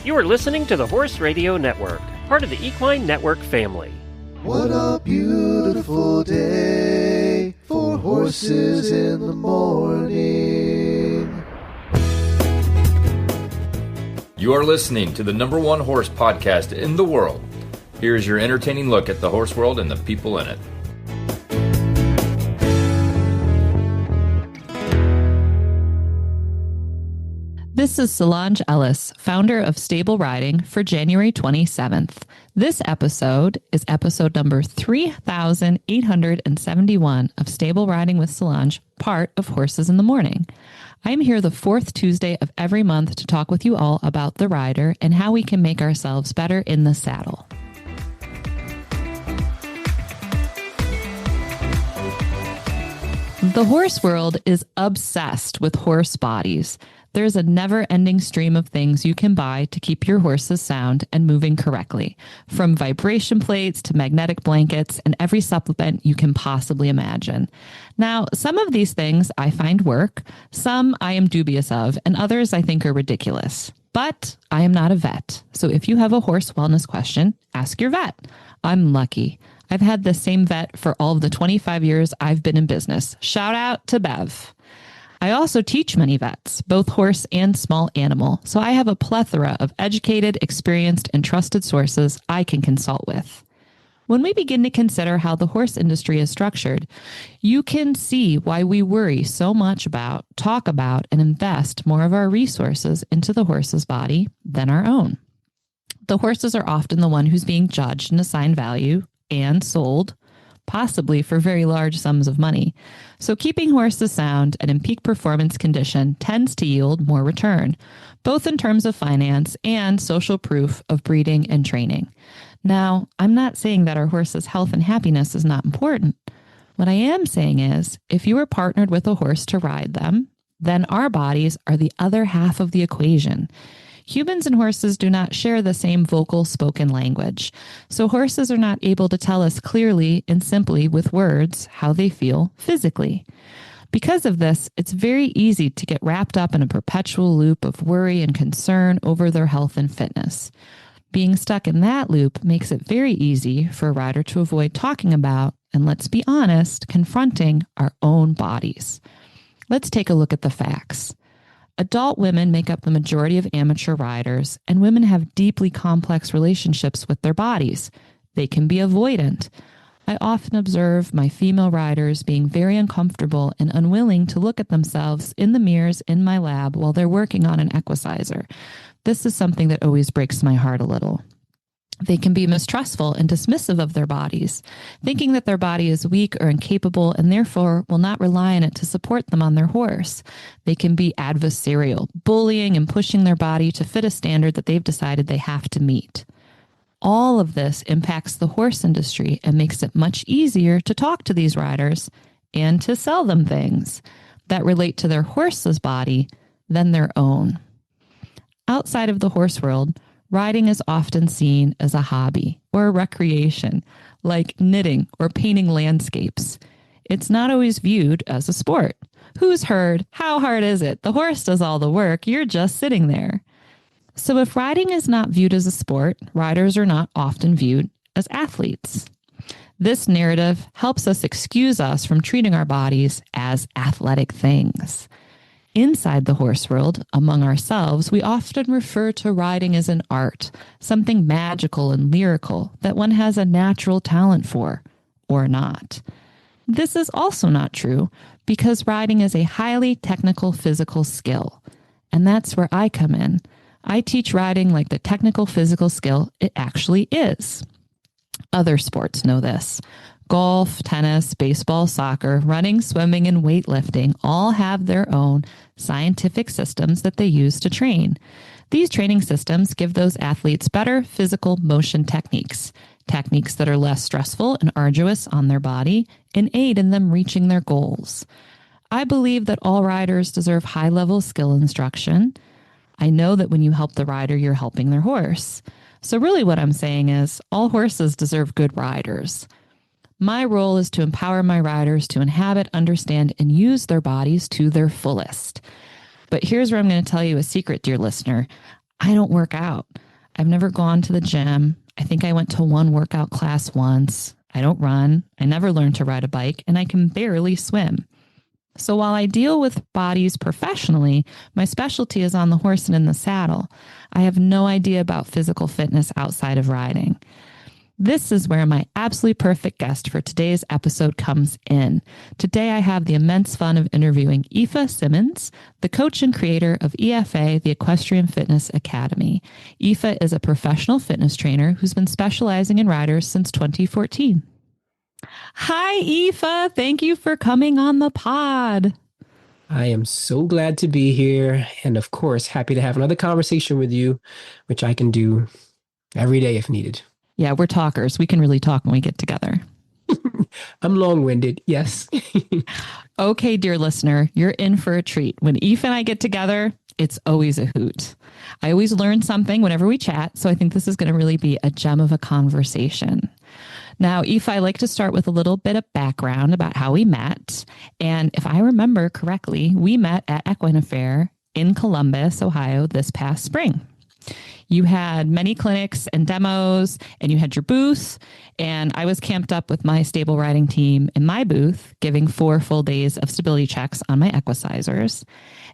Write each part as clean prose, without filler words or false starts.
You are listening to the Horse Radio Network, part of the Equine Network family. What a beautiful day for horses in the morning. You are listening to the #1 horse podcast in the world. Here is your entertaining look at the horse world and the people in it. This is Solange Ellis, founder of Stable Riding, for January 27th. This episode is episode number 3871 of Stable Riding with Solange, part of Horses in the Morning. I'm here the fourth Tuesday of every month to talk with you all about the rider and how we can make ourselves better in the saddle. The horse world is obsessed with horse bodies. There's a never-ending stream of things you can buy to keep your horses sound and moving correctly, from vibration plates to magnetic blankets and every supplement you can possibly imagine. Now, some of these things I find work, some I am dubious of, and others I think are ridiculous. But I am not a vet, so if you have a horse wellness question, ask your vet. I'm lucky. I've had the same vet for all of the 25 years I've been in business. Shout out to Bev. I also teach many vets, both horse and small animal, so I have a plethora of educated, experienced, and trusted sources I can consult with. When we begin to consider how the horse industry is structured, you can see why we worry so much about, talk about, and invest more of our resources into the horse's body than our own. The horses are often the one who's being judged and assigned value and sold, possibly for very large sums of money. So keeping horses sound and in peak performance condition tends to yield more return, both in terms of finance and social proof of breeding and training. Now, I'm not saying that our horse's health and happiness is not important. What I am saying is, if you are partnered with a horse to ride them, then our bodies are the other half of the equation. Humans and horses do not share the same vocal spoken language, so horses are not able to tell us clearly and simply with words how they feel physically. Because of this, it's very easy to get wrapped up in a perpetual loop of worry and concern over their health and fitness. Being stuck in that loop makes it very easy for a rider to avoid talking about, and let's be honest, confronting our own bodies. Let's take a look at the facts. Adult women make up the majority of amateur riders, and women have deeply complex relationships with their bodies. They can be avoidant. I often observe my female riders being very uncomfortable and unwilling to look at themselves in the mirrors in my lab while they're working on an equicizer. This is something that always breaks my heart a little. They can be mistrustful and dismissive of their bodies, thinking that their body is weak or incapable and therefore will not rely on it to support them on their horse. They can be adversarial, bullying and pushing their body to fit a standard that they've decided they have to meet. All of this impacts the horse industry and makes it much easier to talk to these riders and to sell them things that relate to their horse's body than their own. Outside of the horse world, riding is often seen as a hobby or a recreation, like knitting or painting landscapes. It's not always viewed as a sport. Who's heard? How hard is it? The horse does all the work. You're just sitting there. So if riding is not viewed as a sport, riders are not often viewed as athletes. This narrative helps us excuse us from treating our bodies as athletic things. Inside the horse world, among ourselves, we often refer to riding as an art, something magical and lyrical that one has a natural talent for, or not. This is also not true because riding is a highly technical physical skill, and that's where I come in. I teach riding like the technical physical skill it actually is. Other sports know this. Golf, tennis, baseball, soccer, running, swimming, and weightlifting all have their own scientific systems that they use to train. These training systems give those athletes better physical motion techniques that are less stressful and arduous on their body and aid in them reaching their goals. I believe that all riders deserve high-level skill instruction. I know that when you help the rider, you're helping their horse. So really what I'm saying is all horses deserve good riders. My role is to empower my riders to inhabit, understand, and use their bodies to their fullest. But here's where I'm going to tell you a secret, dear listener. I don't work out. I've never gone to the gym. I think I went to one workout class once. I don't run. I never learned to ride a bike, and I can barely swim. So while I deal with bodies professionally, my specialty is on the horse and in the saddle. I have no idea about physical fitness outside of riding. This is where my absolutely perfect guest for today's episode comes in. Today, I have the immense fun of interviewing Ifa Simmonds, the coach and creator of EFA, the Equestrian Fitness Academy. Ifa is a professional fitness trainer who's been specializing in riders since 2014. Hi, Ifa. Thank you for coming on the pod. I am so glad to be here. And of course, happy to have another conversation with you, which I can do every day if needed. Yeah, we're talkers. We can really talk when we get together. I'm long-winded. Yes. Okay, dear listener, you're in for a treat. When Aoife and I get together, it's always a hoot. I always learn something whenever we chat, so I think this is going to really be a gem of a conversation. Now, Aoife, I like to start with a little bit of background about how we met. And if I remember correctly, we met at Equine Fair in Columbus, Ohio this past spring. You had many clinics and demos, and you had your booth, and I was camped up with my stable riding team in my booth, giving 4 full days of stability checks on my equicizers.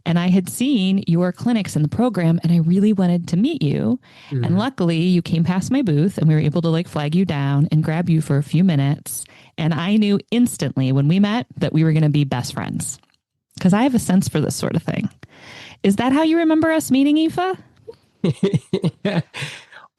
And I had seen your clinics in the program, and I really wanted to meet you. Mm-hmm. And luckily, you came past my booth, and we were able to flag you down and grab you for a few minutes. And I knew instantly when we met that we were going to be best friends, because I have a sense for this sort of thing. Is that how you remember us meeting, Aoife?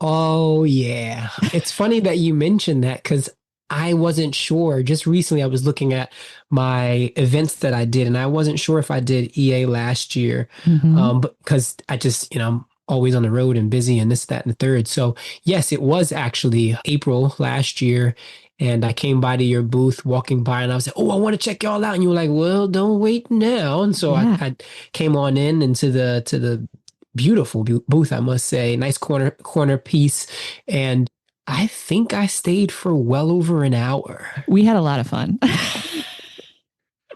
Oh, yeah. It's funny that you mentioned that because I wasn't sure. Just recently, I was looking at my events that I did, and I wasn't sure if I did EA last year, but because I just, I'm always on the road and busy and this, that, and the third. So yes, it was actually April last year. And I came by to your booth walking by, and I was like, oh, I want to check y'all out. And you were like, well, don't wait now. And so I came on in into the beautiful booth, I must say. Nice corner piece. And I think I stayed for well over an hour. We had a lot of fun.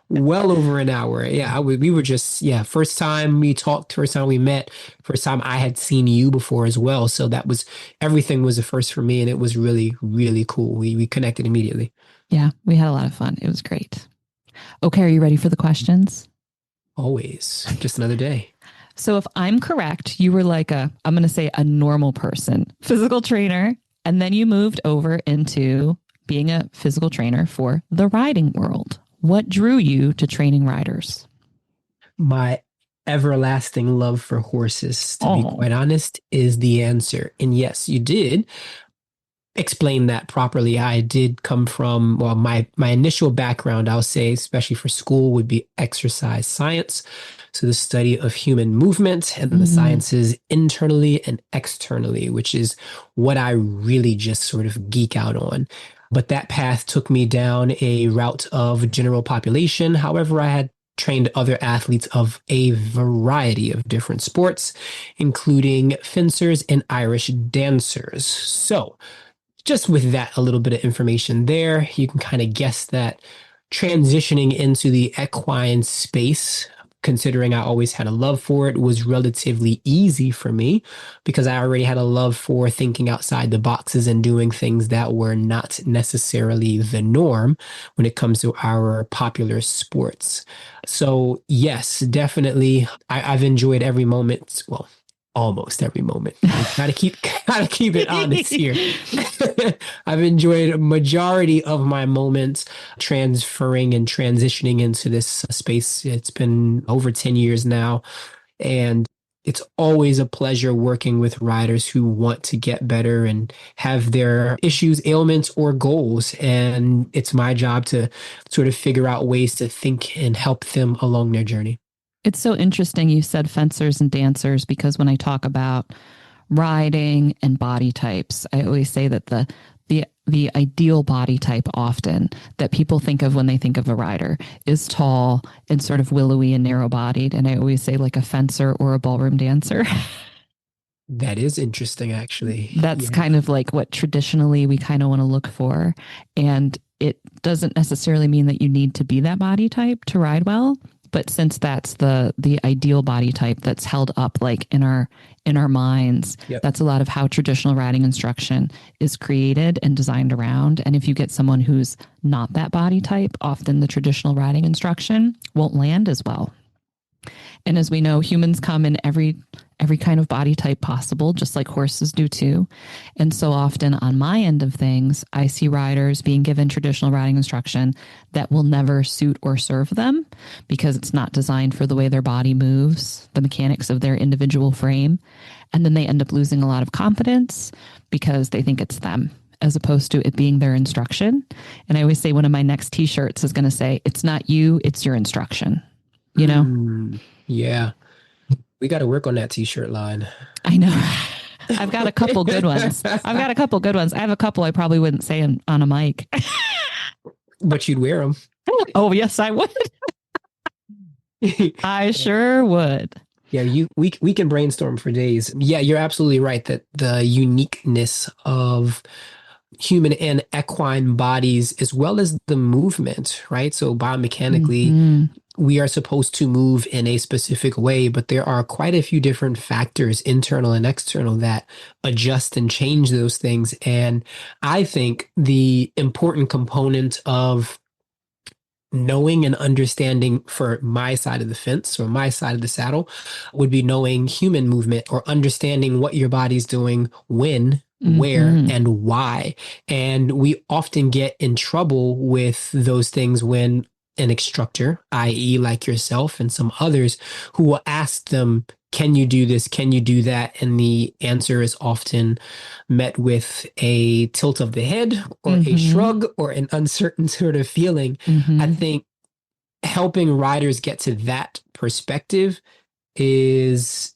Well over an hour. Yeah, we were just, first time we talked, first time we met, first time I had seen you before as well. So everything was a first for me, and it was really, really cool. We connected immediately. Yeah, we had a lot of fun. It was great. Okay, are you ready for the questions? Always. Just another day. So if I'm correct, you were I'm going to say a normal person, physical trainer, and then you moved over into being a physical trainer for the riding world. What drew you to training riders? My everlasting love for horses, to be quite honest, is the answer. And yes, you did explain that properly. I did come from, my initial background, I'll say, especially for school, would be exercise science. So the study of human movement and the sciences internally and externally, which is what I really just sort of geek out on. But that path took me down a route of general population. However, I had trained other athletes of a variety of different sports, including fencers and Irish dancers. So just with that, a little bit of information there, you can kind of guess that transitioning into the equine space, considering I always had a love for it, was relatively easy for me because I already had a love for thinking outside the boxes and doing things that were not necessarily the norm when it comes to our popular sports. So yes, definitely, I've enjoyed every moment. Well, almost every moment. Gotta keep it honest here. I've enjoyed a majority of my moments transferring and transitioning into this space. It's been over 10 years now, and it's always a pleasure working with riders who want to get better and have their issues, ailments, or goals. And it's my job to sort of figure out ways to think and help them along their journey. It's so interesting you said fencers and dancers, because when I talk about riding and body types, I always say that the ideal body type often that people think of when they think of a rider is tall and sort of willowy and narrow-bodied. And I always say like a fencer or a ballroom dancer. That is interesting, actually. That's kind of like what traditionally we kind of want to look for. And it doesn't necessarily mean that you need to be that body type to ride well. But since that's the ideal body type that's held up like in our minds, Yep. that's a lot of how traditional riding instruction is created and designed around. And if you get someone who's not that body type, often the traditional riding instruction won't land as well. And as we know, humans come in every kind of body type possible, just like horses do too. And so often on my end of things, I see riders being given traditional riding instruction that will never suit or serve them because it's not designed for the way their body moves, the mechanics of their individual frame. And then they end up losing a lot of confidence because they think it's them, as opposed to it being their instruction. And I always say one of my next t-shirts is going to say, it's not you, it's your instruction, you know? Yeah. We got to work on that t-shirt line. I know. I've got a couple good ones. I have a couple I probably wouldn't say on a mic. But you'd wear them. Oh, yes, I would. I sure would. Yeah, we can brainstorm for days. Yeah, you're absolutely right that the uniqueness of human and equine bodies, as well as the movement, right? So biomechanically, we are supposed to move in a specific way, but there are quite a few different factors, internal and external, that adjust and change those things. And I think the important component of knowing and understanding for my side of the fence or my side of the saddle would be knowing human movement or understanding what your body's doing when, where, and why. And we often get in trouble with those things when an instructor, i.e. like yourself and some others, who will ask them, can you do this? Can you do that? And the answer is often met with a tilt of the head or a shrug or an uncertain sort of feeling. I think helping riders get to that perspective is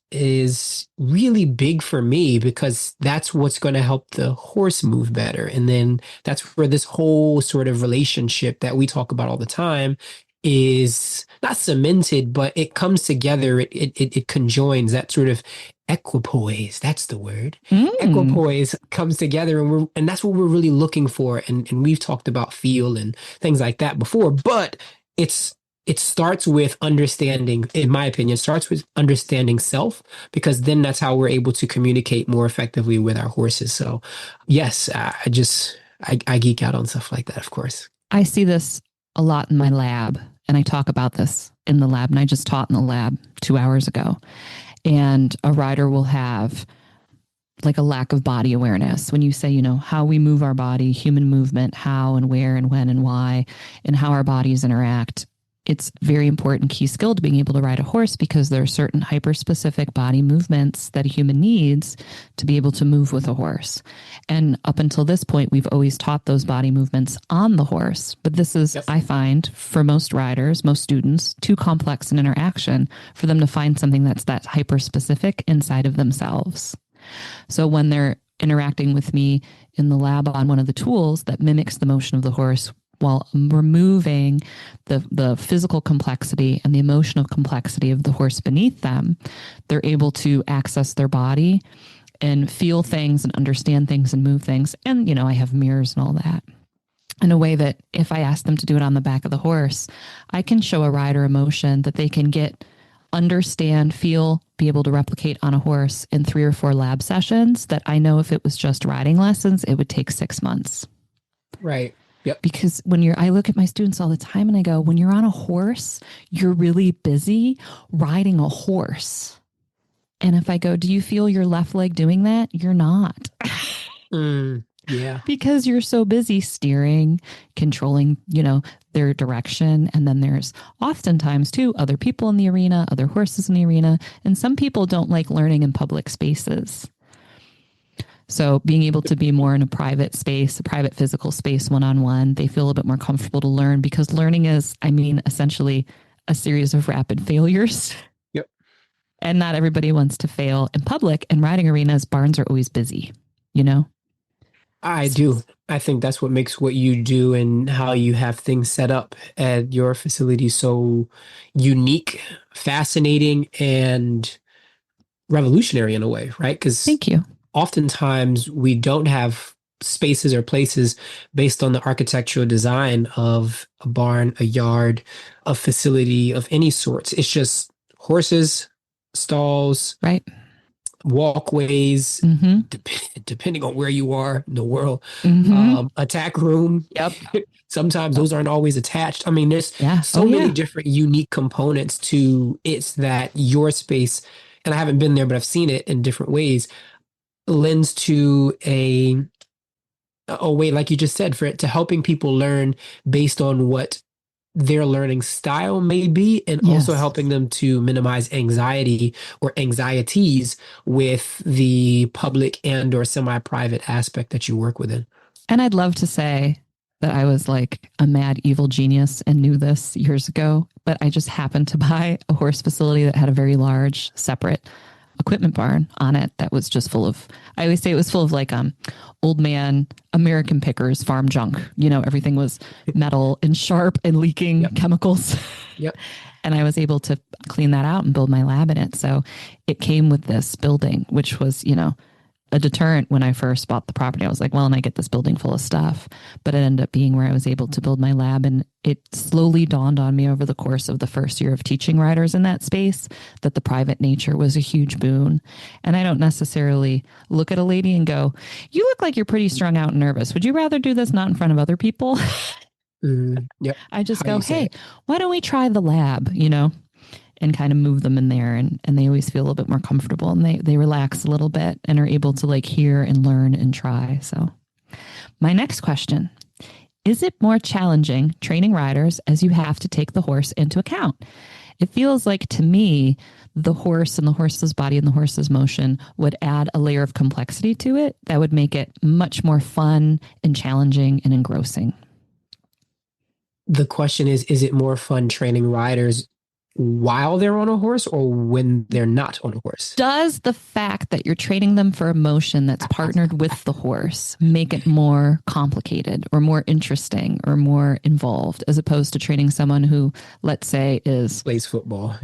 really big for me, because that's what's going to help the horse move better. And then that's where this whole sort of relationship that we talk about all the time is not cemented, but it comes together. It conjoins, that sort of equipoise. That's the word. Equipoise comes together, and that's what we're really looking for. And we've talked about feel and things like that before, but it starts with understanding, in my opinion, starts with understanding self, because then that's how we're able to communicate more effectively with our horses. So yes, I geek out on stuff like that, of course. I see this a lot in my lab, and I talk about this in the lab, and I just taught in the lab 2 hours ago. And a rider will have like a lack of body awareness. When you say, you know, how we move our body, human movement, how and where and when and why, and how our bodies interact, it's very important key skill to being able to ride a horse, because there are certain hyper-specific body movements that a human needs to be able to move with a horse. And up until this point, we've always taught those body movements on the horse. But this is, I find, for most riders, most students, too complex an interaction for them to find something that's that hyper-specific inside of themselves. So when they're interacting with me in the lab on one of the tools that mimics the motion of the horse, while removing the physical complexity and the emotional complexity of the horse beneath them, they're able to access their body and feel things and understand things and move things. And, you know, I have mirrors and all that, in a way that if I ask them to do it on the back of the horse, I can show a rider emotion that they can get, understand, feel, be able to replicate on a horse in 3 or 4 lab sessions that I know if it was just riding lessons, it would take 6 months. Right. Yep. Because I look at my students all the time and I go, when you're on a horse, you're really busy riding a horse. And if I go, do you feel your left leg doing that? You're not. Yeah. Because you're so busy steering, controlling, you know, their direction. And then there's oftentimes too, other people in the arena, other horses in the arena. And some people don't like learning in public spaces. So being able to be more in a private space, a private physical space, one-on-one, they feel a bit more comfortable to learn, because learning is, essentially a series of rapid failures. Yep. And not everybody wants to fail in public, and riding arenas, barns are always busy, you know? I do. I think that's what makes what you do and how you have things set up at your facility so unique, fascinating, and revolutionary in a way, right? Because thank you. Oftentimes we don't have spaces or places based on the architectural design of a barn, a yard, a facility of any sorts. It's just horses, stalls, Right. walkways, Mm-hmm. depending on where you are in the world, Mm-hmm. attack room. Yep. Sometimes those aren't always attached. I mean, there's Yeah. so many different unique components to it's that your space, and I haven't been there, but I've seen it in different ways, lends to a way, like you just said, for it to helping people learn based on what their learning style may be, and also Yes. helping them to minimize anxiety or anxieties with the public and or semi-private aspect that you work within. And I'd love to say that I was like a mad evil genius and knew this years ago, but I just happened to buy a horse facility that had a very large separate equipment barn on it that was just full of, I always say it was full of like old man American pickers farm junk. You know, everything was metal and sharp and leaking chemicals. Yep. And I was able to clean that out and build my lab in it. So it came with this building, which was, you know, a deterrent when I first bought the property. I was like, well, and I get this building full of stuff, but it ended up being where I was able to build my lab. And it slowly dawned on me over the course of the first year of teaching riders in that space that the private nature was a huge boon. And I don't necessarily look at a lady and go, you look like you're pretty strung out and nervous. Would you rather do this not in front of other people? Yep. I just go, hey, why don't we try the lab, you know? And kind of move them in there, and they always feel a little bit more comfortable, and they relax a little bit and are able to like hear and learn and try. So my next question, is it more challenging training riders as you have to take the horse into account? It feels like to me, the horse and the horse's body and the horse's motion would add a layer of complexity to it that would make it much more fun and challenging and engrossing. The question is it more fun training riders while they're on a horse or when they're not on a horse? Does the fact that you're training them for a motion that's partnered with the horse make it more complicated or more interesting or more involved as opposed to training someone who, let's say, plays football,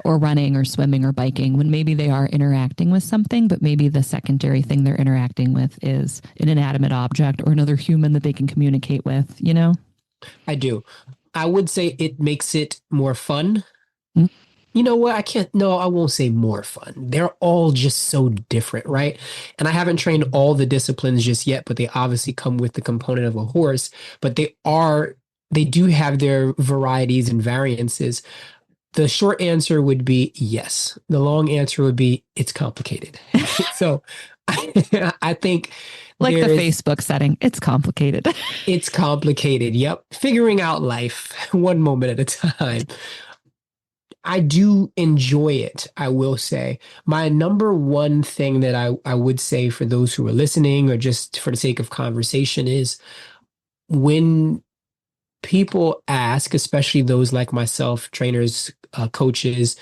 or running or swimming or biking, when maybe they are interacting with something, but maybe the secondary thing they're interacting with is an inanimate object or another human that they can communicate with, you know? I do. I would say it makes it more fun. You know what? I won't say more fun. They're all just so different, right? And I haven't trained all the disciplines just yet, but they obviously come with the component of a horse, but they do have their varieties and variances. The short answer would be yes. The long answer would be it's complicated. So I think like the Facebook setting, it's complicated. It's complicated. Yep. Figuring out life one moment at a time. I do enjoy it, I will say. My number one thing that I would say for those who are listening or just for the sake of conversation is when people ask, especially those like myself, trainers, coaches,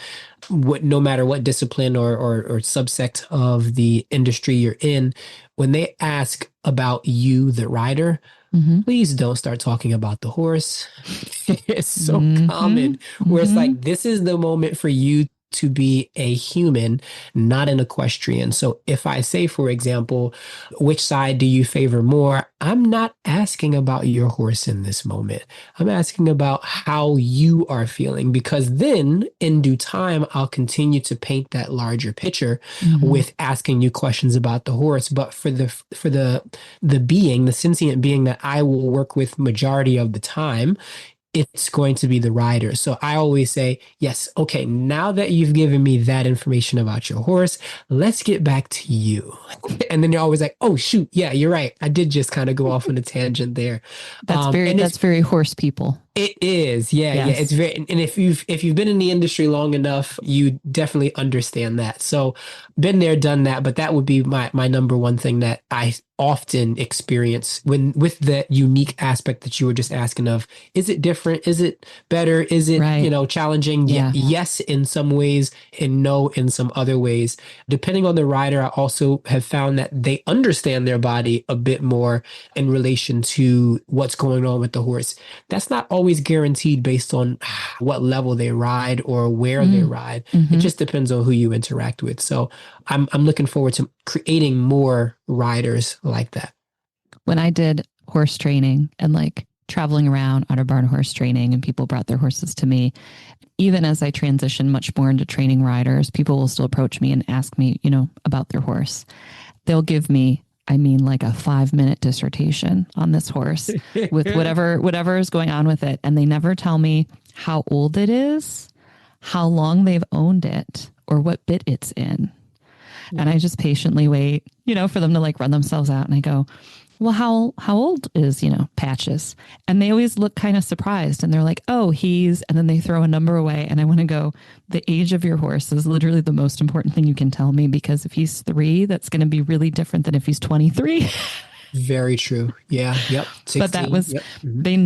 no matter what discipline or subsect of the industry you're in, when they ask about you, the rider, please don't start talking about the horse. It's so common where it's like, this is the moment for you to be a human, not an equestrian. So if I say, for example, which side do you favor more? I'm not asking about your horse in this moment. I'm asking about how you are feeling, because then in due time, I'll continue to paint that larger picture with asking you questions about the horse. But for the being, the sentient being that I will work with majority of the time, it's going to be the rider. So I always say, yes, okay, now that you've given me that information about your horse, let's get back to you. And then you're always like, oh, shoot, yeah, you're right. I did just kind of go off on a tangent there. That's very horse people. It is. Yeah. Yes. Yeah. It's very, and if you've been in the industry long enough, you definitely understand that. So been there, done that, but that would be my number one thing that I often experience with the unique aspect that you were just asking of. Is it different? Is it better? Is it, challenging? Yeah. Yes, in some ways, and no, in some other ways. Depending on the rider, I also have found that they understand their body a bit more in relation to what's going on with the horse. That's not always guaranteed based on what level they ride or where they ride. It just depends on who you interact with. So I'm looking forward to creating more riders like that. when I did horse training and like traveling around on a barn horse training and people brought their horses to me, even as I transition much more into training riders, people will still approach me and ask me, about their horse. They'll give me, like a 5-minute dissertation on this horse with whatever is going on with it. And they never tell me how old it is, how long they've owned it, or what bit it's in. And I just patiently wait, for them to like run themselves out. And I go, well, how old is, Patches? And they always look kind of surprised and they're like, oh, and then they throw a number away. And I want to go, the age of your horse is literally the most important thing you can tell me, because if he's 3, that's going to be really different than if he's 23. Very true. Yeah. Yep. 16, but that was, yep. They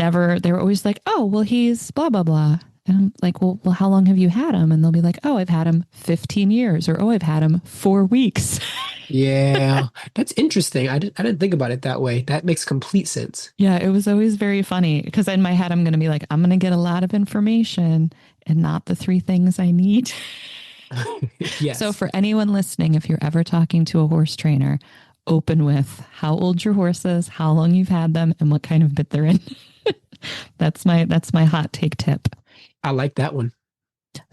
were always like, oh, well, he's blah, blah, blah. And I'm like, well, how long have you had him? And they'll be like, oh, I've had him 15 years, or, oh, I've had him 4 weeks. Yeah, that's interesting. I didn't think about it that way. That makes complete sense. Yeah, it was always very funny because in my head, I'm going to be like, I'm going to get a lot of information and not the 3 things I need. Yes. So for anyone listening, if you're ever talking to a horse trainer, open with how old your horse is, how long you've had them, and what kind of bit they're in. That's my hot take tip. I like that one.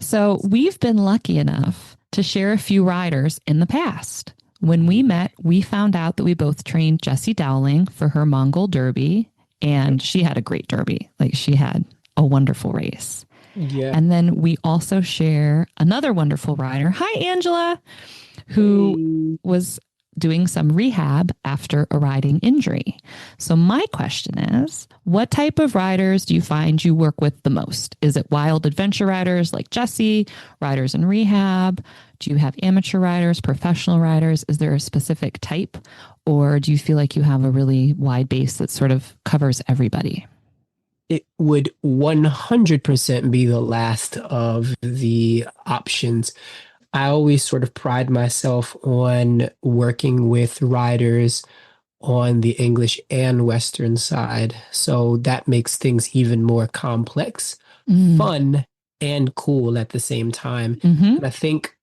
So we've been lucky enough to share a few riders in the past. When we met, we found out that we both trained Jessie Dowling for her Mongol Derby, and she had a great Derby. Like, she had a wonderful race. Yeah. And then we also share another wonderful rider. Hi, Angela, who was doing some rehab after a riding injury. So my question is, what type of riders do you find you work with the most? Is it wild adventure riders like Jessie, riders in rehab? Do you have amateur riders, professional riders? Is there a specific type? Or do you feel like you have a really wide base that sort of covers everybody? It would 100% be the last of the options. I always sort of pride myself on working with riders on the English and Western side. So that makes things even more complex, fun, and cool at the same time. And I think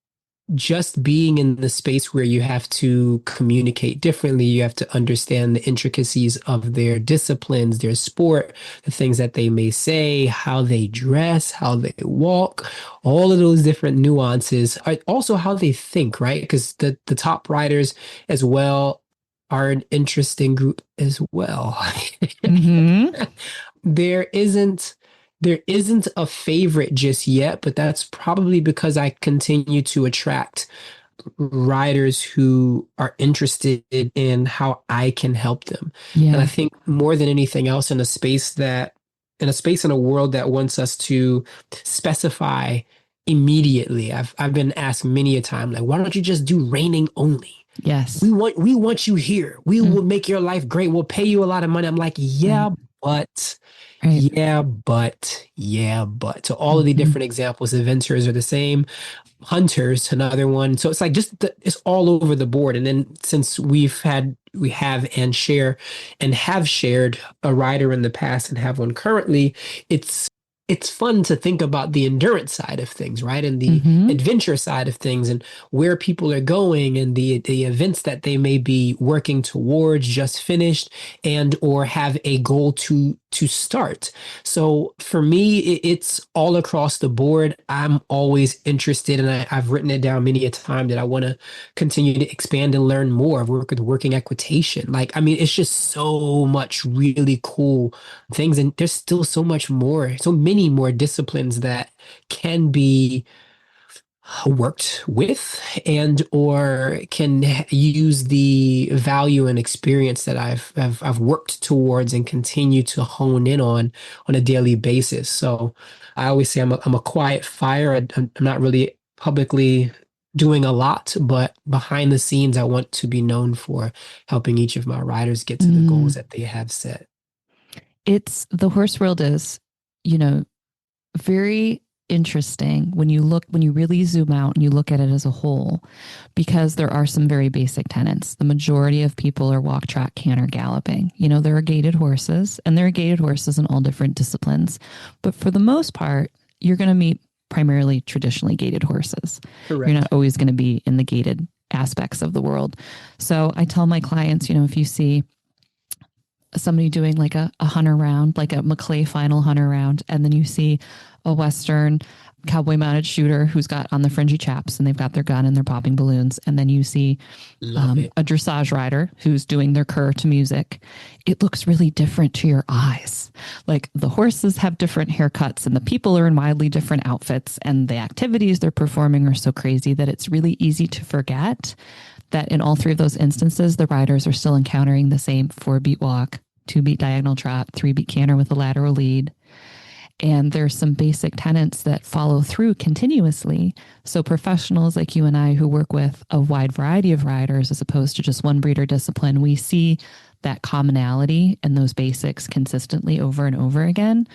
just being in the space where you have to communicate differently, you have to understand the intricacies of their disciplines, their sport, the things that they may say, how they dress, how they walk, all of those different nuances, also how they think, right? Because the top riders as well are an interesting group as well. There isn't a favorite just yet, but that's probably because I continue to attract riders who are interested in how I can help them. Yeah. And I think more than anything else, in a world that wants us to specify immediately. I've been asked many a time, like, why don't you just do reining only? Yes. We want you here. We will make your life great. We'll pay you a lot of money. I'm like, yeah, but... Right. Yeah, but. So all of the different examples, eventers are the same. Hunters, another one. So it's like it's all over the board. And then since we have shared a rider in the past and have one currently, it's fun to think about the endurance side of things, right? And the adventure side of things, and where people are going, and the events that they may be working towards, just finished, and or have a goal to start. So for me, it's all across the board. I'm always interested, and I've written it down many a time that I want to continue to expand and learn more. I've worked with working equitation. It's just so much really cool things, and there's still so many more disciplines that can be worked with and or can use the value and experience that I've worked towards and continue to hone in on a daily basis. So I always say I'm a quiet fire. I'm not really publicly doing a lot, but behind the scenes, I want to be known for helping each of my riders get to the goals that they have set. The horse world is, very interesting when you really zoom out and you look at it as a whole, because there are some very basic tenets. The majority of people are walk, trot, canter, galloping. There are gaited horses, and there are gaited horses in all different disciplines. But for the most part, you're going to meet primarily traditionally gaited horses. Correct. You're not always going to be in the gaited aspects of the world. So I tell my clients, if you see somebody doing like a hunter round, like a Maclay final hunter round, and then you see a Western cowboy mounted shooter who's got on the fringy chaps and they've got their gun and they're popping balloons. And then you see a dressage rider who's doing their cur to music. It looks really different to your eyes. Like the horses have different haircuts and the people are in wildly different outfits and the activities they're performing are so crazy that it's really easy to forget that in all three of those instances, the riders are still encountering the same 4-beat walk, 2-beat diagonal trot, 3-beat canter with a lateral lead. And there's some basic tenets that follow through continuously. So professionals like you and I who work with a wide variety of riders as opposed to just one breed or discipline, we see that commonality and those basics consistently over and over again.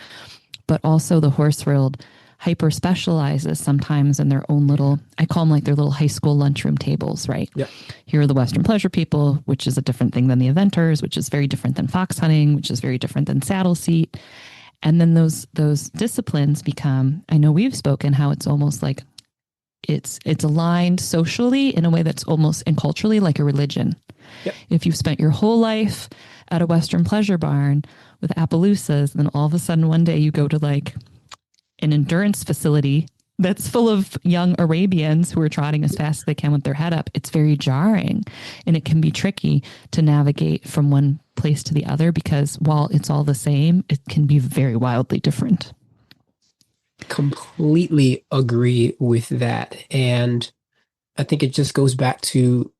But also the horse world hyper specializes sometimes in their own little, I call them like their little high school lunchroom tables, right? Yeah. Here are the Western pleasure people, which is a different thing than the eventers, which is very different than fox hunting, which is very different than saddle seat. And then those disciplines become, I know we've spoken how it's almost like it's aligned socially in a way that's almost and culturally like a religion. Yep. If you've spent your whole life at a Western pleasure barn with Appaloosas, then all of a sudden one day you go to like an endurance facility that's full of young Arabians who are trotting as fast as they can with their head up. It's very jarring and it can be tricky to navigate from one place to the other because while it's all the same, it can be very wildly different. Completely agree with that. And I think it just goes back to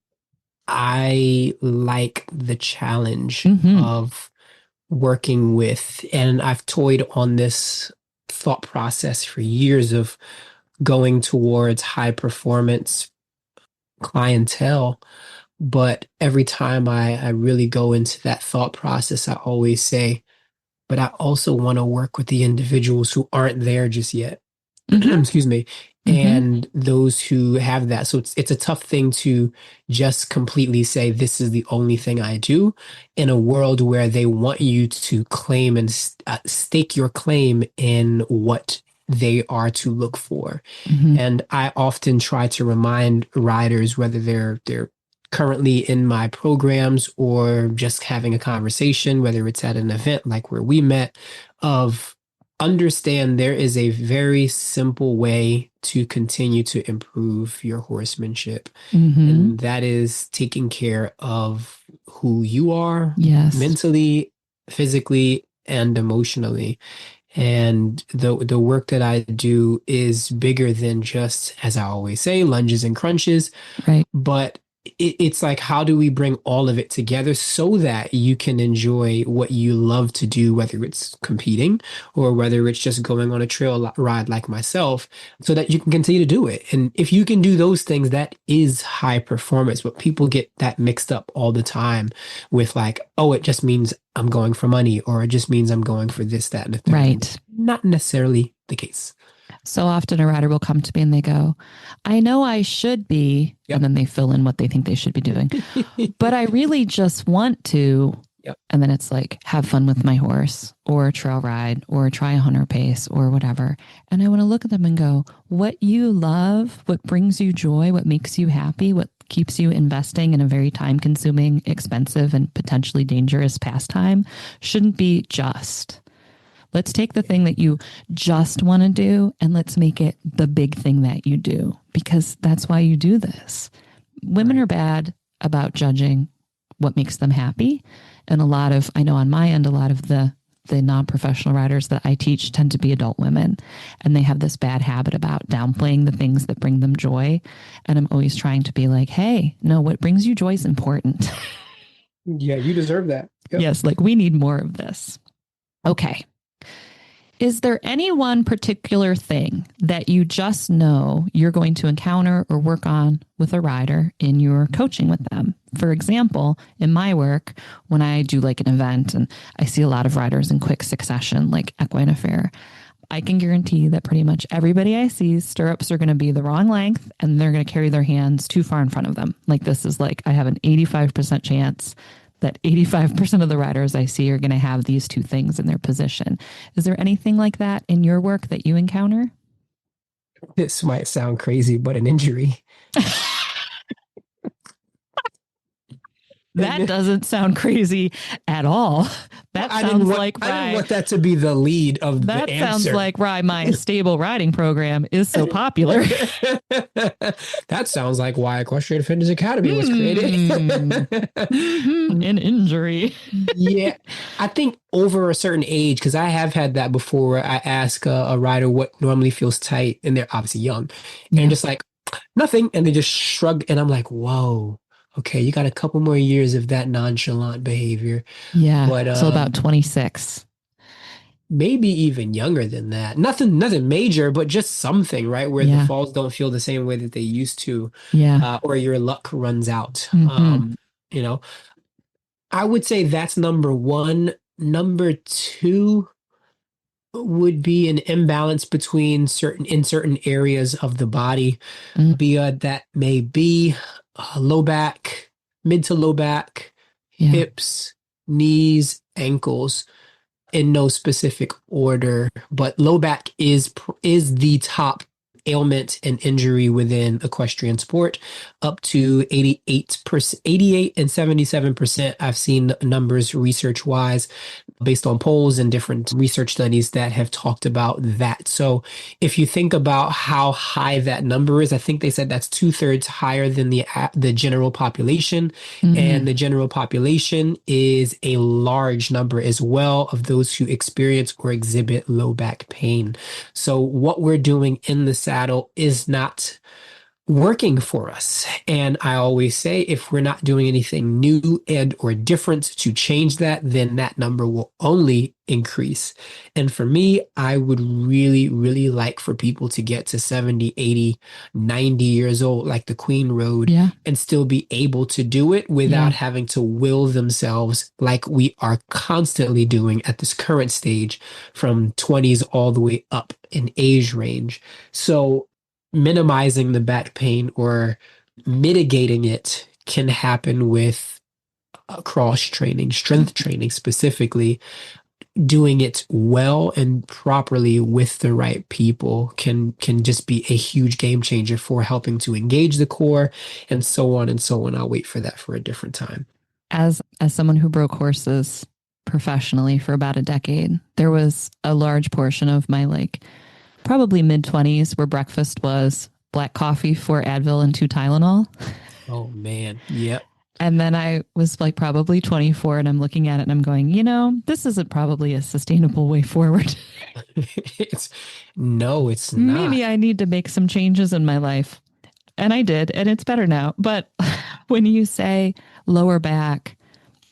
I like the challenge of working with, and I've toyed on this thought process for years of going towards high performance clientele. But every time I really go into that thought process, I always say, but I also want to work with the individuals who aren't there just yet. Excuse me. And those who have that. So it's a tough thing to just completely say, this is the only thing I do in a world where they want you to claim and stake your claim in what they are to look for. And I often try to remind riders, whether they're currently in my programs or just having a conversation, whether it's at an event like where we met, of understand there is a very simple way to continue to improve your horsemanship. And that is taking care of who you are mentally, physically, and emotionally. And the work that I do is bigger than just, as I always say, lunges and crunches. Right. But it's like, how do we bring all of it together so that you can enjoy what you love to do, whether it's competing or whether it's just going on a trail ride like myself, so that you can continue to do it. And if you can do those things, that is high performance. But people get that mixed up all the time with like, oh, it just means I'm going for money, or it just means I'm going for this, that, and the third. Right. Not necessarily the case. So often a rider will come to me and they go, I know I should be, and then they fill in what they think they should be doing, but I really just want to. And then it's like, have fun with my horse, or trail ride, or try a hunter pace, or whatever. And I want to look at them and go, what you love, what brings you joy, what makes you happy, what keeps you investing in a very time consuming, expensive, and potentially dangerous pastime shouldn't be just. Let's take the thing that you just want to do and let's make it the big thing that you do, because that's why you do this. Women are bad about judging what makes them happy. And I know on my end, a lot of the non-professional riders that I teach tend to be adult women, and they have this bad habit about downplaying the things that bring them joy. And I'm always trying to be like, hey, no, what brings you joy is important. Yeah, you deserve that. Yes, like we need more of this. Okay. Is there any one particular thing that you just know you're going to encounter or work on with a rider in your coaching with them? For example, in my work, when I do like an event and I see a lot of riders in quick succession, like equine affair, I can guarantee that pretty much everybody I see's stirrups are going to be the wrong length and they're going to carry their hands too far in front of them. Like this is like, I have an 85% chance that 85% of the riders I see are going to have these two things in their position. Is there anything like that in your work that you encounter? This might sound crazy, but an injury. That doesn't sound crazy at all. That sounds like I didn't want that to be the lead of the answer. That sounds like why my stable riding program is so popular. That sounds like why Equestrian Fitness Academy was created. An injury. Yeah. I think over a certain age, because I have had that before, where I ask a rider what normally feels tight, and they're obviously young, and just like, nothing. And they just shrug. And I'm like, whoa. Okay, you got a couple more years of that nonchalant behavior. Yeah, but so about 26. Maybe even younger than that. Nothing major, but just something, right? Where the falls don't feel the same way that they used to. Yeah. Or your luck runs out. Mm-hmm. I would say that's number one. Number two would be an imbalance between certain areas of the body, be that may be low back, mid to low back, hips, knees, ankles, in no specific order. But low back is the top ailment and injury within equestrian sport, up to 88%, 88 and 77%. I've seen numbers research wise based on polls and different research studies that have talked about that. So if you think about how high that number is, I think they said that's 2/3 higher than the general population. And the general population is a large number as well of those who experience or exhibit low back pain. So what we're doing in the saddle is not working for us. And I always say, if we're not doing anything new and or different to change that, then that number will only increase. And for me, I would really, really like for people to get to 70, 80, 90 years old, like the Queen Road, and still be able to do it without having to will themselves like we are constantly doing at this current stage, from 20s all the way up in age range. So minimizing the back pain or mitigating it can happen with cross training, strength training specifically. Doing it well and properly with the right people can just be a huge game changer for helping to engage the core, and so on and so on. I'll wait for that for a different time. As someone who broke horses professionally for about a decade, there was a large portion of my probably mid-20s where breakfast was black coffee, 4 Advil, and 2 Tylenol. Oh, man. Yep. And then I was probably 24, and I'm looking at it and I'm going, this isn't probably a sustainable way forward. It's not. Maybe I need to make some changes in my life. And I did, and it's better now. But when you say lower back,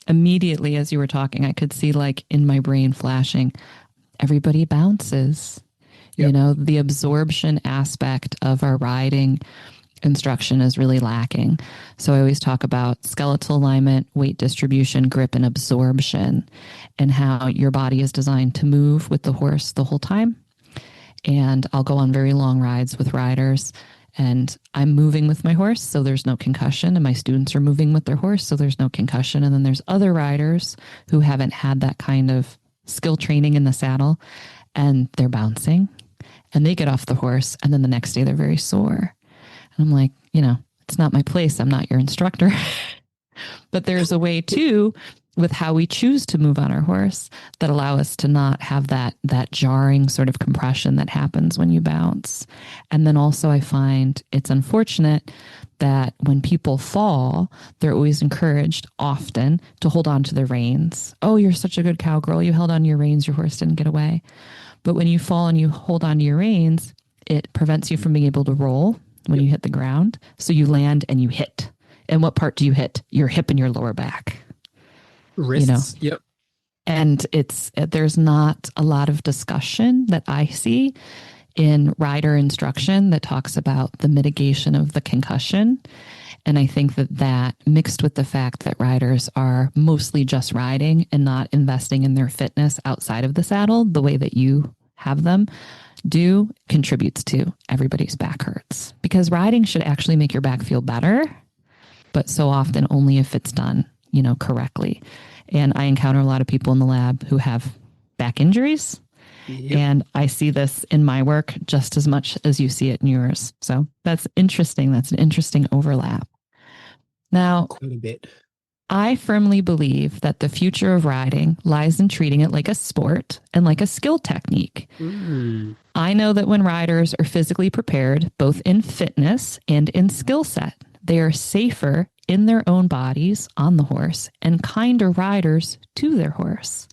immediately as you were talking, I could see in my brain flashing, everybody bounces. Yep. The absorption aspect of our riding instruction is really lacking. So I always talk about skeletal alignment, weight distribution, grip, and absorption, and how your body is designed to move with the horse the whole time. And I'll go on very long rides with riders, and I'm moving with my horse, so there's no concussion, and my students are moving with their horse, so there's no concussion. And then there's other riders who haven't had that kind of skill training in the saddle, and they're bouncing. And they get off the horse, and then the next day they're very sore. And I'm like, it's not my place. I'm not your instructor. But there's a way too, with how we choose to move on our horse, that allow us to not have that jarring sort of compression that happens when you bounce. And then also I find it's unfortunate that when people fall, they're always encouraged often to hold on to their reins. Oh, you're such a good cowgirl. You held on to your reins. Your horse didn't get away. But when you fall and you hold on to your reins, it prevents you from being able to roll when you hit the ground. So you land and you hit. And what part do you hit? Your hip and your lower back. Wrists. Yep. And there's not a lot of discussion that I see in rider instruction that talks about the mitigation of the concussion. And I think that mixed with the fact that riders are mostly just riding and not investing in their fitness outside of the saddle the way that you have them do, contributes to everybody's back hurts. Because riding should actually make your back feel better, but so often only if it's done, correctly. And I encounter a lot of people in the lab who have back injuries. Yep. And I see this in my work just as much as you see it in yours. So that's interesting. That's an interesting overlap. Now, quite a bit. I firmly believe that the future of riding lies in treating it like a sport and like a skill technique. I know that when riders are physically prepared, both in fitness and in skill set, they are safer in their own bodies on the horse and kinder riders to their horse.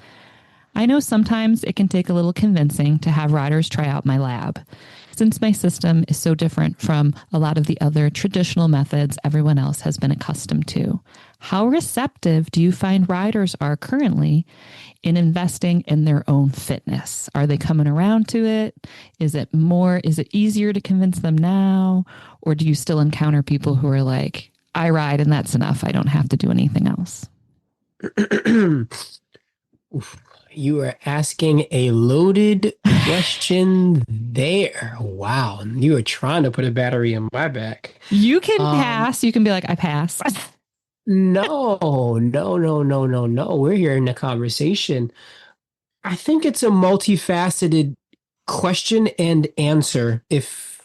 I know sometimes it can take a little convincing to have riders try out my lab, since my system is so different from a lot of the other traditional methods everyone else has been accustomed to. How receptive do you find riders are currently in investing in their own fitness? Are they coming around to it? Is it easier to convince them now? Or do you still encounter people who are like, I ride and that's enough. I don't have to do anything else? You are asking a loaded question there. Wow. You are trying to put a battery in my back. You can pass. You can be like, I pass. No. We're here in a conversation. I think it's a multifaceted question and answer. If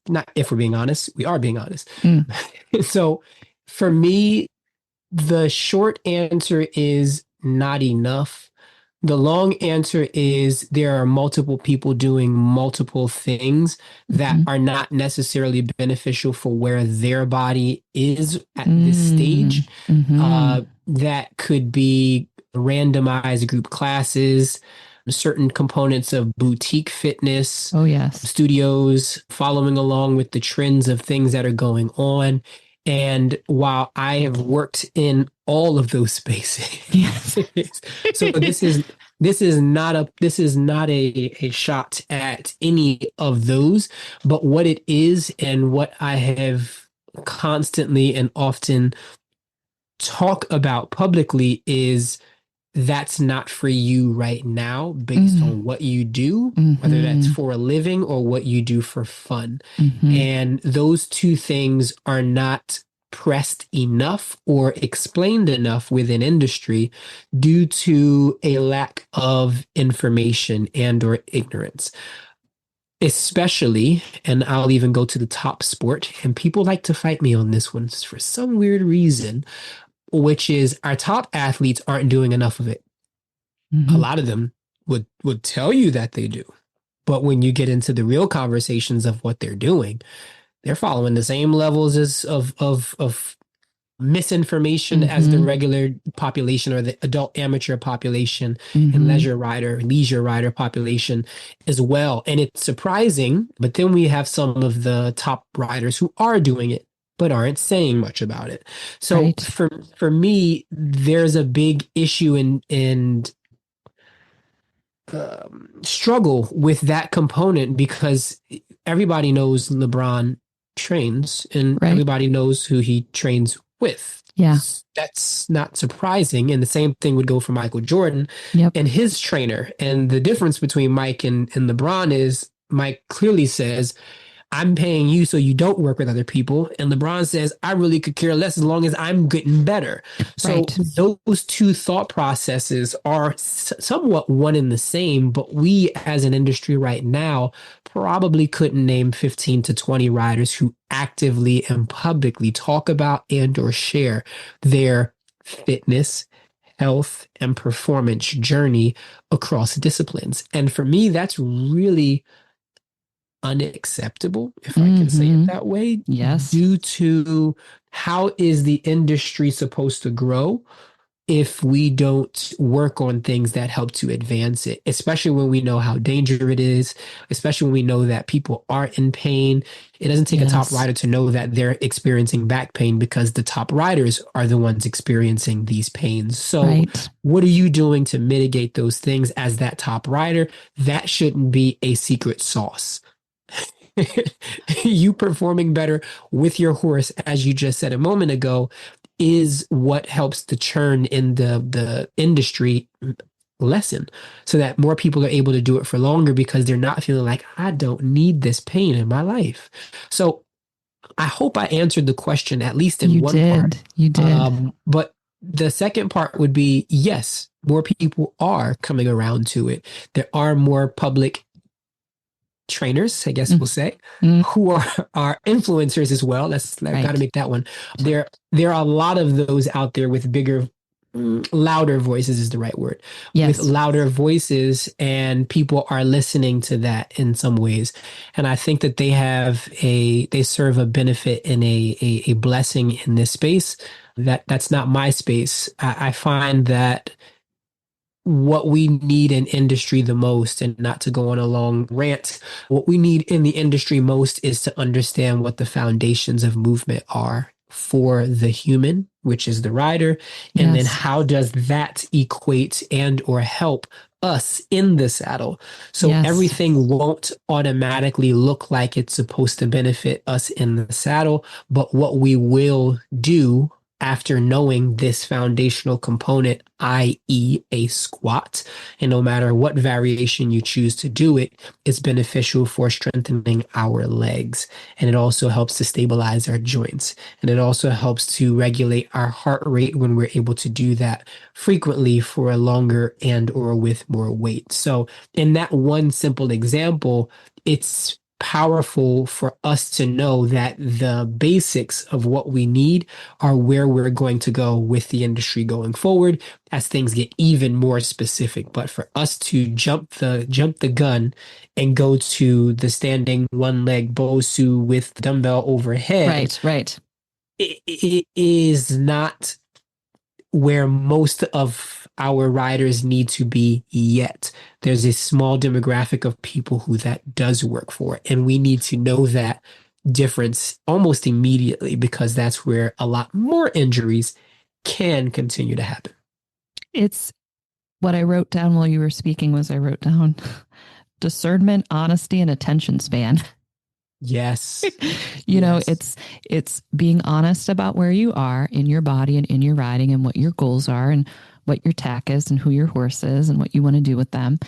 we're being honest, we are being honest. So for me, the short answer is not enough. The long answer is there are multiple people doing multiple things that are not necessarily beneficial for where their body is at this stage. That could be randomized group classes, certain components of boutique fitness, studios, following along with the trends of things that are going on. And while I have worked in all of those spaces, so this is not a shot at any of those, but what it is and what I have constantly and often talk about publicly is that's not for you right now based on what you do, whether that's for a living or what you do for fun. And those two things are not pressed enough or explained enough within industry due to a lack of information and or ignorance. Especially, and I'll even go to the top sport, and people like to fight me on this one for some weird reason, which is our top athletes aren't doing enough of it. A lot of them would tell you that they do. But when you get into the real conversations of what they're doing, they're following the same levels of misinformation as the regular population or the adult amateur population and leisure rider population as well. And it's surprising, but then we have some of the top riders who are doing it but aren't saying much about it. So for me, there's a big issue and struggle with that component because everybody knows LeBron trains and everybody knows who he trains with. Yeah. That's not surprising. And the same thing would go for Michael Jordan and his trainer. And the difference between Mike and LeBron is Mike clearly says, I'm paying you so you don't work with other people. And LeBron says, I really could care less as long as I'm getting better. So those two thought processes are somewhat one and the same, but we as an industry right now probably couldn't name 15 to 20 riders who actively and publicly talk about and or share their fitness, health, and performance journey across disciplines. And for me, that's really unacceptable, if I can say it that way. Yes. Due to how is the industry supposed to grow if we don't work on things that help to advance it, especially when we know how dangerous it is, especially when we know that people are in pain. It doesn't take a top rider to know that they're experiencing back pain because the top riders are the ones experiencing these pains. So what are you doing to mitigate those things as that top rider? That shouldn't be a secret sauce. You performing better with your horse, as you just said a moment ago, is what helps to churn in the industry lesson so that more people are able to do it for longer because they're not feeling like, I don't need this pain in my life. So I hope I answered the question at least in one part. You did. But the second part would be, yes, more people are coming around to it. There are more public trainers, I guess we'll say, who are influencers as well. I've got to make that one. There are a lot of those out there with bigger, louder voices is the right word. Yes. With louder voices, and people are listening to that in some ways. And I think that they serve a benefit and a blessing in this space. That's not my space. I find that what we need in industry the most, and not to go on a long rant, what we need in the industry most is to understand what the foundations of movement are for the human, which is the rider, and then how does that equate and or help us in the saddle. So everything won't automatically look like it's supposed to benefit us in the saddle, but what we will do after knowing this foundational component, i.e. a squat, and no matter what variation you choose to do it, it's beneficial for strengthening our legs. And it also helps to stabilize our joints. And it also helps to regulate our heart rate when we're able to do that frequently for a longer and or with more weight. So in that one simple example, it's powerful for us to know that the basics of what we need are where we're going to go with the industry going forward as things get even more specific. But for us to jump the gun and go to the standing one leg Bosu with dumbbell overhead, right, it is not where most of our riders need to be yet. There's a small demographic of people who that does work for, and we need to know that difference almost immediately, because that's where a lot more injuries can continue to happen. It's what I wrote down while you were speaking I wrote down discernment, honesty, and attention span. Yes. You know, it's being honest about where you are in your body and in your riding and what your goals are and what your tack is and who your horse is and what you want to do with them.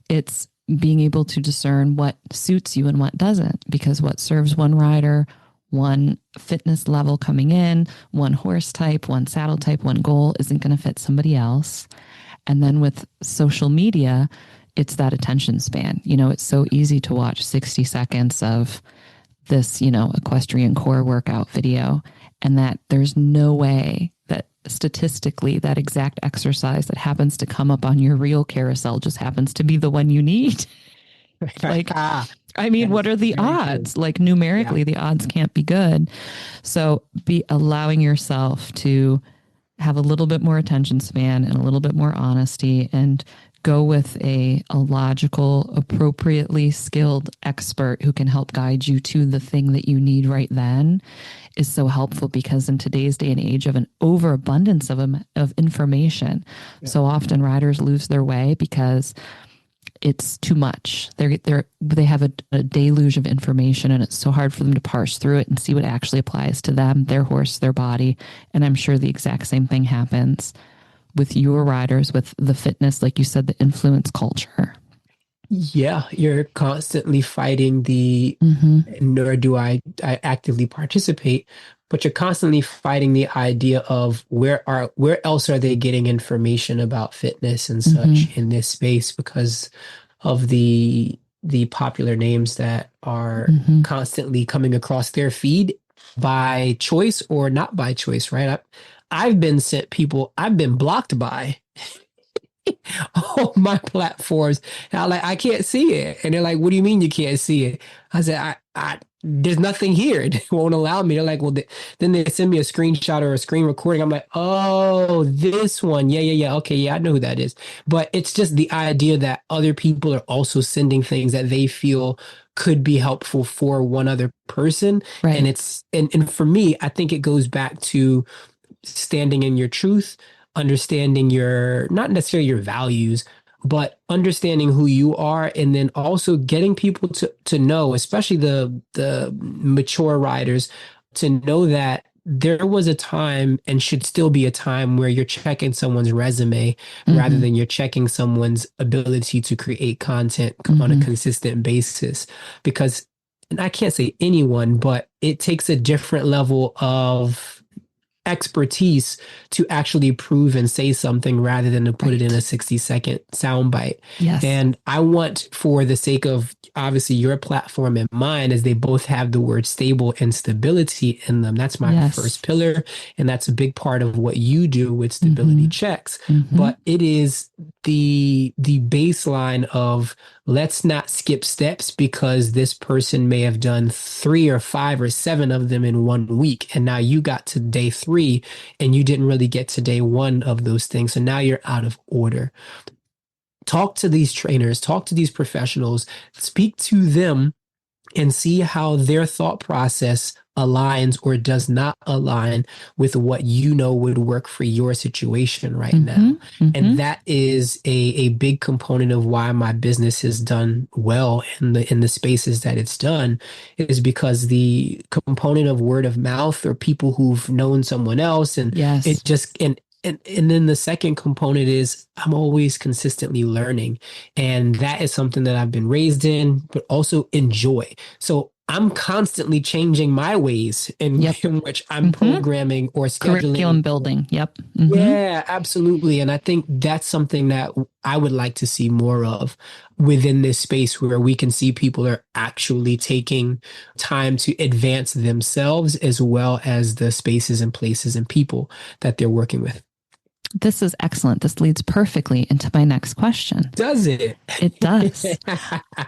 It's being able to discern what suits you and what doesn't, because what serves one rider, one fitness level coming in, one horse type, one saddle type, one goal isn't going to fit somebody else. And then with social media, it's that attention span. You know, it's so easy to watch 60 seconds of this, you know, equestrian core workout video, and that there's no way that statistically that exact exercise that happens to come up on your real carousel just happens to be the one you need. Like, I mean, what are the odds? True. Like numerically, the odds can't be good. So be allowing yourself to have a little bit more attention span and a little bit more honesty, and go with a logical, appropriately skilled expert who can help guide you to the thing that you need right then is so helpful, because in today's day and age of an overabundance of information, so often riders lose their way because it's too much. They have a deluge of information, and it's so hard for them to parse through it and see what actually applies to them, their horse, their body. And I'm sure the exact same thing happens with your riders, with the fitness, like you said, the influence culture. Yeah, you're constantly fighting nor do I actively participate, but you're constantly fighting the idea of where else are they getting information about fitness and such in this space, because of the popular names that are constantly coming across their feed by choice or not by choice, right? I've been sent people I've been blocked by on my platforms. And I'm like, I can't see it. And they're like, what do you mean you can't see it? I said, I there's nothing here. It won't allow me. They're like, well, then they send me a screenshot or a screen recording. I'm like, oh, this one. Yeah. Okay. Yeah, I know who that is. But it's just the idea that other people are also sending things that they feel could be helpful for one other person. Right. And for me, I think it goes back to standing in your truth, understanding not necessarily your values, but understanding who you are, and then also getting people to know, especially the mature riders, to know that there was a time and should still be a time where you're checking someone's resume rather than you're checking someone's ability to create content on a consistent basis. Because, and I can't say anyone, but it takes a different level of expertise to actually prove and say something rather than to put it in a 60-second soundbite. Yes. And I want, for the sake of obviously your platform and mine, as they both have the word stable and stability in them. That's my first pillar. And that's a big part of what you do with stability checks. But it is the baseline of, let's not skip steps because this person may have done 3 or 5 or 7 of them in 1 week. And now you got to day 3 and you didn't really get to day 1 of those things. So now you're out of order. Talk to these trainers, talk to these professionals, speak to them and see how their thought process aligns or does not align with what you know would work for your situation right now. And that is a big component of why my business has done well in the spaces that it's done, is because the component of word of mouth or people who've known someone else, and it just and then the second component is I'm always consistently learning. And that is something that I've been raised in, but also enjoy. So I'm constantly changing my ways in which I'm programming or scheduling. Curriculum building. Yeah, absolutely. And I think that's something that I would like to see more of within this space, where we can see people are actually taking time to advance themselves as well as the spaces and places and people that they're working with. This is excellent. This leads perfectly into my next question. Does it? It does.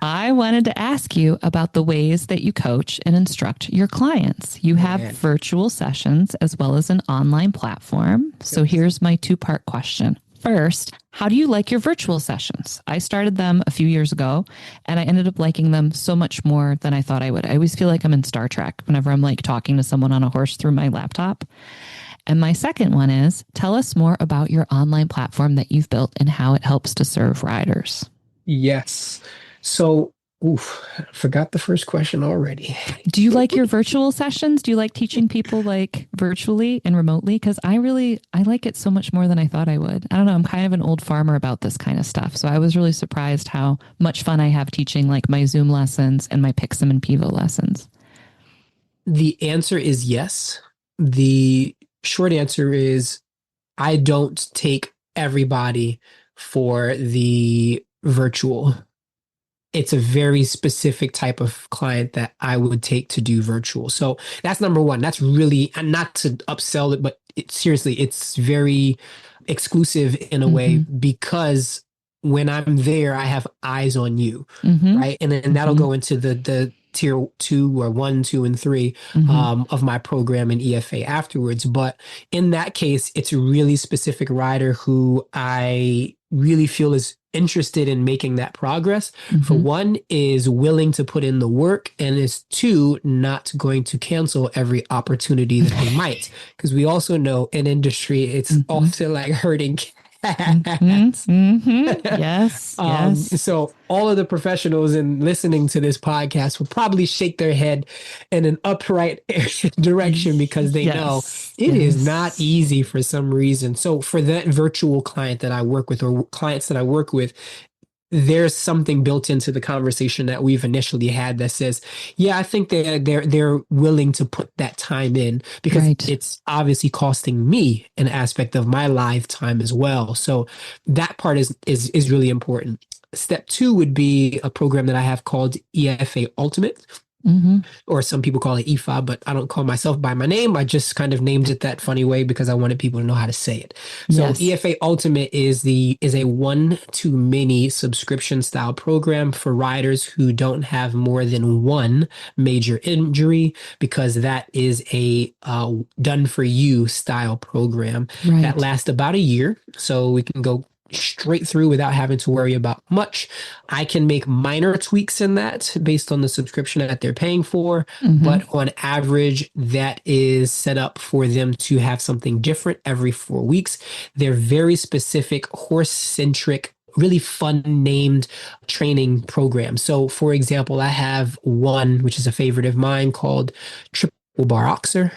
I wanted to ask you about the ways that you coach and instruct your clients. You have virtual sessions as well as an online platform. So here's my 2-part question. First, how do you like your virtual sessions? I started them a few years ago and I ended up liking them so much more than I thought I would. I always feel like I'm in Star Trek whenever I'm like talking to someone on a horse through my laptop. And my second one is, tell us more about your online platform that you've built and how it helps to serve riders. Yes. So, forgot the first question already. Do you like your virtual sessions? Do you like teaching people like virtually and remotely? Because I like it so much more than I thought I would. I don't know. I'm kind of an old farmer about this kind of stuff. So I was really surprised how much fun I have teaching like my Zoom lessons and my Pixum and Pivo lessons. The answer is yes. The short answer is I don't take everybody for the virtual. It's a very specific type of client that I would take to do virtual. So that's number one. That's really, and not to upsell it, but seriously, it's very exclusive in a way, because when I'm there, I have eyes on you, right? And then that'll go into the tier 2 or 1, 2, and 3 of my program in EFA afterwards. But in that case, it's a really specific rider who I really feel is interested in making that progress. For one, is willing to put in the work, and is 2, not going to cancel every opportunity that they might. Because we also know in industry, it's often like herding cats. Yes. So all of the professionals in listening to this podcast will probably shake their head in an upright direction, because they know it is not easy for some reason. So for that virtual client that I work with, or clients that I work with, there's something built into the conversation that we've initially had that says, yeah, I think they're willing to put that time in, because it's obviously costing me an aspect of my lifetime as well. So that part is really important. Step 2 would be a program that I have called EFA Ultimate. Or some people call it Ifa, but I don't call myself by my name. I just kind of named it that funny way because I wanted people to know how to say it. So EFA Ultimate is a 1-to-many subscription style program for riders who don't have more than 1 major injury, because that is a done for you style program that lasts about a year. So we can go straight through without having to worry about much. I can make minor tweaks in that based on the subscription that they're paying for. But on average, that is set up for them to have something different every 4 weeks. They're very specific, horse-centric, really fun named training programs. So for example, I have one, which is a favorite of mine, called Triple Bar Oxer.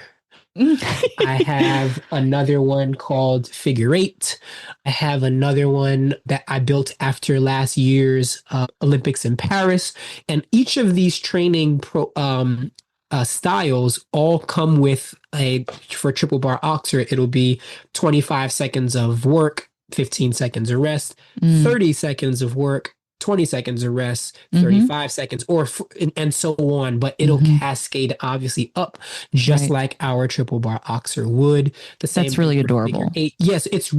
I have another one called Figure 8. I have another one that I built after last year's Olympics in Paris. And each of these training styles all come with for triple bar oxer, it'll be 25 seconds of work, 15 seconds of rest, 30 seconds of work, 20 seconds of rest, 35 seconds, and so on. But it'll cascade obviously up, just like our triple bar oxer would. That's really adorable. Yes, it's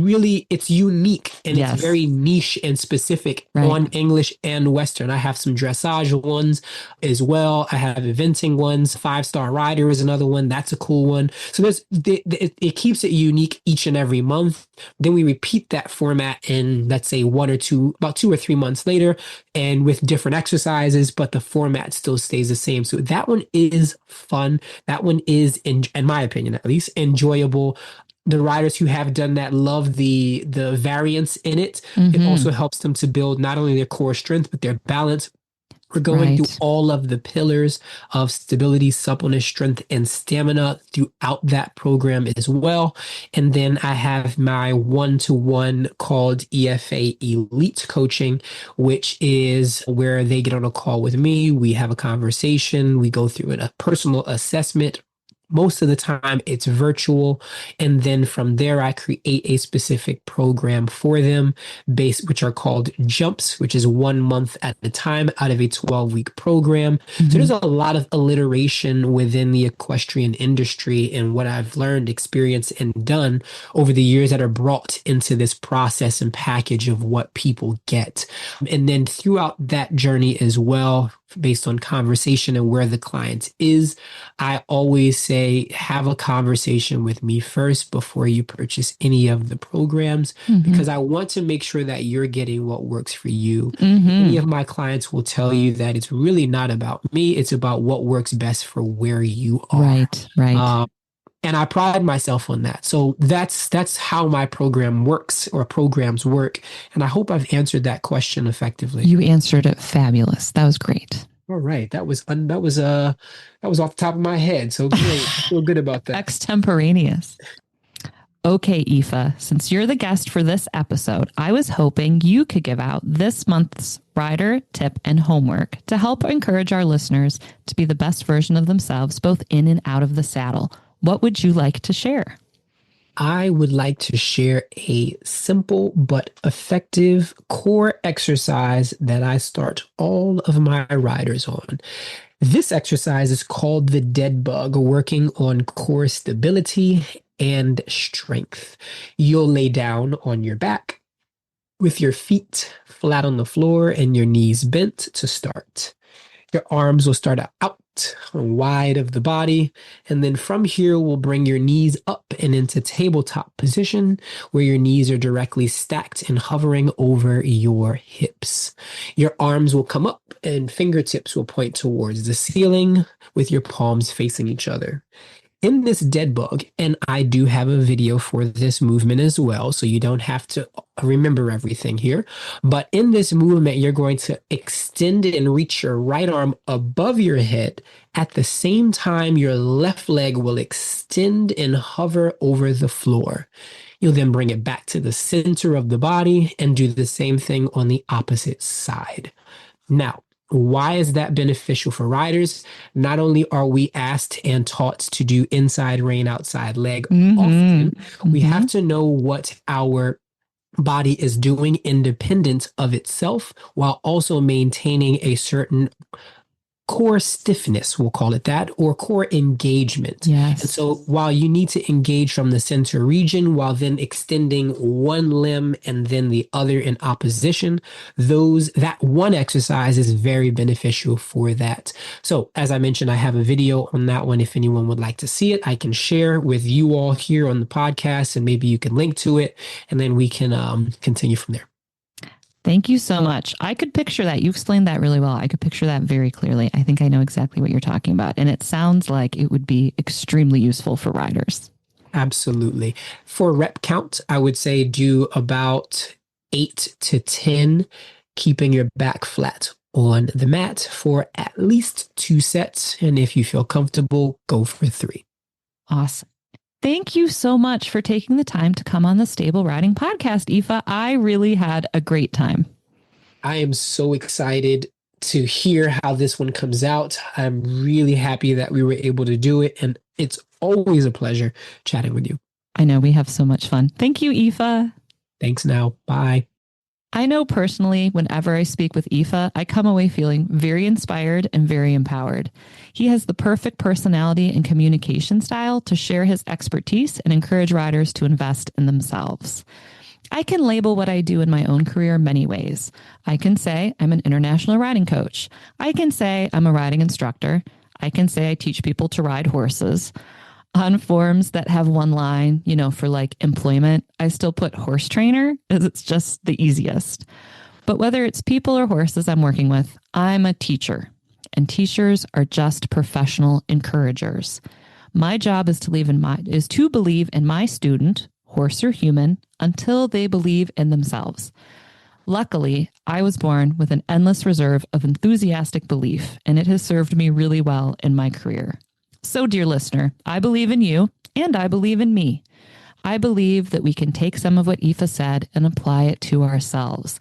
unique, and it's very niche and specific on English and Western. I have some dressage ones as well. I have eventing ones. 5-star rider is another one. That's a cool one. So it keeps it unique each and every month. Then we repeat that format in, let's say, about 2 or 3 months later, and with different exercises, but the format still stays the same. So that one is fun. That one is, in my opinion at least, enjoyable. The riders who have done that love the variance in it. It also helps them to build not only their core strength, but their balance. We're going through all of the pillars of stability, suppleness, strength, and stamina throughout that program as well. And then I have my one-to-one called EFA Elite Coaching, which is where they get on a call with me. We have a conversation. We go through a personal assessment. Most of the time it's virtual. And then from there, I create a specific program for them which are called jumps, which is 1 month at a time out of a 12-week program. So there's a lot of alliteration within the equestrian industry and what I've learned, experienced, and done over the years that are brought into this process and package of what people get. And then throughout that journey as well, based on conversation and where the client is, I always say, have a conversation with me first before you purchase any of the programs, because I want to make sure that you're getting what works for you. Many of my clients will tell you that it's really not about me. It's about what works best for where you are. Right. And I pride myself on that. So that's how my program works, or programs work. And I hope I've answered that question effectively. You answered it fabulous. That was great. All right. That was off the top of my head. So great. I feel good about that. Extemporaneous. Okay, Ifa, since you're the guest for this episode, I was hoping you could give out this month's rider tip and homework to help encourage our listeners to be the best version of themselves, both in and out of the saddle. What would you like to share? I would like to share a simple but effective core exercise that I start all of my riders on. This exercise is called the dead bug, working on core stability and strength. You'll lay down on your back with your feet flat on the floor and your knees bent to start. Your arms will start out wide of the body. And then from here, we'll bring your knees up and into tabletop position, where your knees are directly stacked and hovering over your hips. Your arms will come up and fingertips will point towards the ceiling with your palms facing each other. In this dead bug, and I do have a video for this movement as well, so you don't have to remember everything here. But in this movement, you're going to extend and reach your right arm above your head. At the same time, your left leg will extend and hover over the floor. You'll then bring it back to the center of the body and do the same thing on the opposite side. Now, why is that beneficial for riders? Not only are we asked and taught to do inside rein, outside leg often, we have to know what our body is doing independent of itself, while also maintaining a certain core stiffness, we'll call it that, or core engagement. Yes. And so while you need to engage from the center region while then extending one limb and then the other in opposition, that one exercise is very beneficial for that. So as I mentioned, I have a video on that one. If anyone would like to see it, I can share with you all here on the podcast, and maybe you can link to it, and then we can continue from there. Thank you so much. I could picture that. You explained that really well. I could picture that very clearly. I think I know exactly what you're talking about. And it sounds like it would be extremely useful for riders. Absolutely. For rep count, I would say do about 8 to 10, keeping your back flat on the mat for at least 2 sets. And if you feel comfortable, go for 3. Awesome. Thank you so much for taking the time to come on the Stable Riding Podcast, Ifa. I really had a great time. I am so excited to hear how this one comes out. I'm really happy that we were able to do it. And it's always a pleasure chatting with you. I know, we have so much fun. Thank you, Ifa. Thanks now. Bye. I know personally, whenever I speak with Ifa, I come away feeling very inspired and very empowered. He has the perfect personality and communication style to share his expertise and encourage riders to invest in themselves. I can label what I do in my own career many ways. I can say I'm an international riding coach. I can say I'm a riding instructor. I can say I teach people to ride horses. On forms that have one line, for like employment, I still put horse trainer as it's just the easiest. But whether it's people or horses I'm working with, I'm a teacher, and teachers are just professional encouragers. My job is to believe in my student, horse or human, until they believe in themselves. Luckily, I was born with an endless reserve of enthusiastic belief, and it has served me really well in my career. So, dear listener, I believe in you and I believe in me. I believe that we can take some of what Ifa said and apply it to ourselves,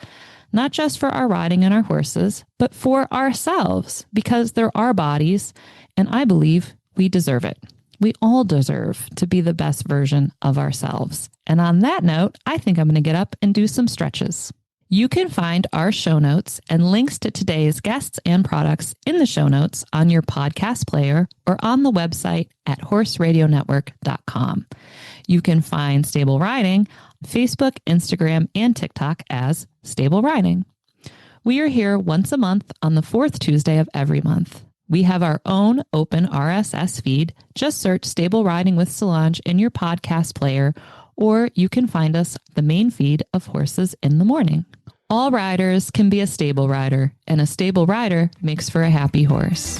not just for our riding and our horses, but for ourselves, because they're our bodies, and I believe we deserve it. We all deserve to be the best version of ourselves. And on that note, I think I'm going to get up and do some stretches. You can find our show notes and links to today's guests and products in the show notes on your podcast player or on the website at horseradionetwork.com. You can find Stable Riding on Facebook, Instagram, and TikTok as Stable Riding. We are here once a month on the fourth Tuesday of every month. We have our own open RSS feed. Just search Stable Riding with Solange in your podcast player, or you can find us the main feed of Horses in the Morning. All riders can be a stable rider, and a stable rider makes for a happy horse.